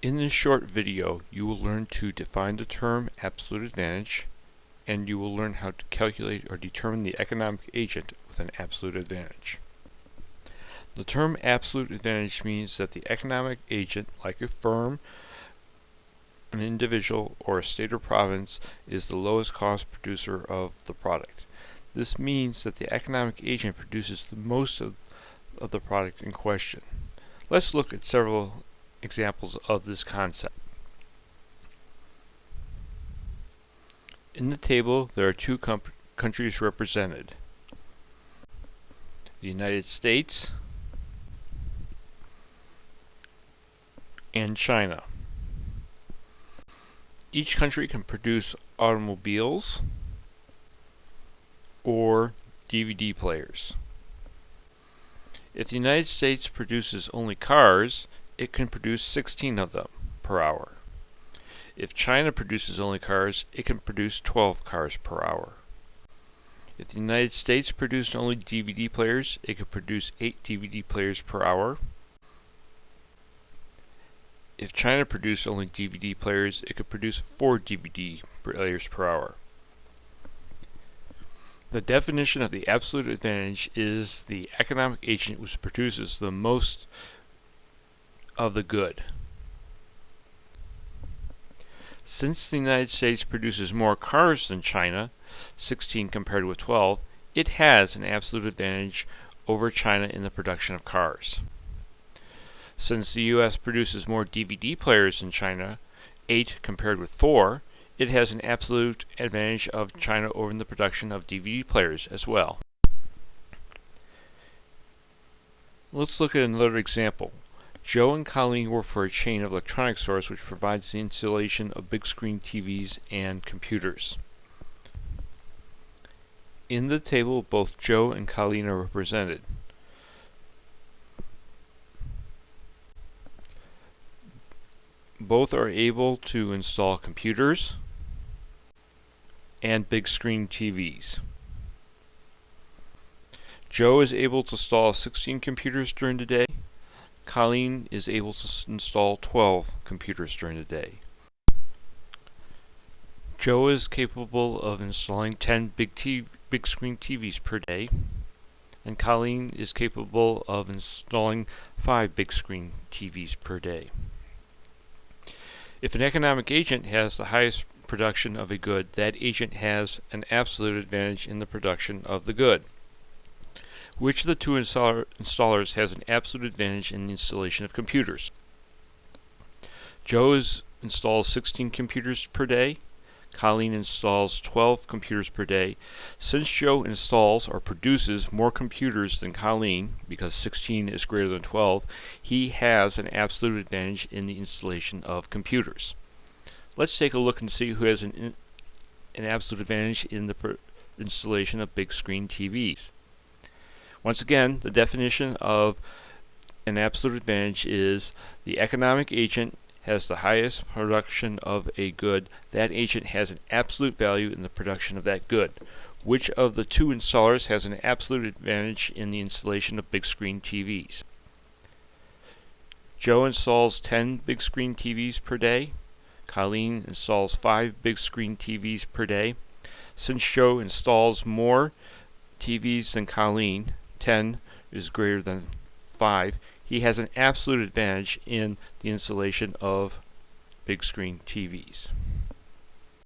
In this short video, you will learn to define the term absolute advantage, and you will learn how to calculate or determine the economic agent with an absolute advantage. The term absolute advantage means that the economic agent, like a firm, an individual, or a state or province, is the lowest cost producer of the product. This means that the economic agent produces the most of the product in question. Let's look at several examples of this concept. In the table, there are two countries represented: the United States and China. Each country can produce automobiles or DVD players. If the United States produces only cars, it can produce 16 of them per hour. If China produces only cars, it can produce 12 cars per hour. If the United States produced only DVD players, it could produce 8 DVD players per hour. If China produced only DVD players, it could produce 4 DVD players per hour. The definition of the absolute advantage is the economic agent which produces the most of the good. Since the United States produces more cars than China, 16 compared with 12, it has an absolute advantage over China in the production of cars. Since the U.S. produces more DVD players than China, 8 compared with 4, it has an absolute advantage of China over the production of DVD players as well. Let's look at another example. Joe and Colleen work for a chain of electronics stores which provides the installation of big screen TVs and computers. In the table, both Joe and Colleen are represented. Both are able to install computers and big screen TVs. Joe is able to install 16 computers during the day. Colleen is able to install 12 computers during the day. Joe is capable of installing 10 big screen TVs per day, and Colleen is capable of installing 5 big screen TVs per day. If an economic agent has the highest production of a good, that agent has an absolute advantage in the production of the good. Which of the two installers has an absolute advantage in the installation of computers? Joe installs 16 computers per day. Colleen installs 12 computers per day. Since Joe installs or produces more computers than Colleen, because 16 is greater than 12, he has an absolute advantage in the installation of computers. Let's take a look and see who has an absolute advantage in the installation of big screen TVs. Once again, the definition of an absolute advantage is the economic agent has the highest production of a good. That agent has an absolute value in the production of that good. Which of the two installers has an absolute advantage in the installation of big screen TVs? Joe installs 10 big screen TVs per day. Colleen installs 5 big screen TVs per day. Since Joe installs more TVs than Colleen, 10 is greater than 5, he has an absolute advantage in the installation of big screen TVs.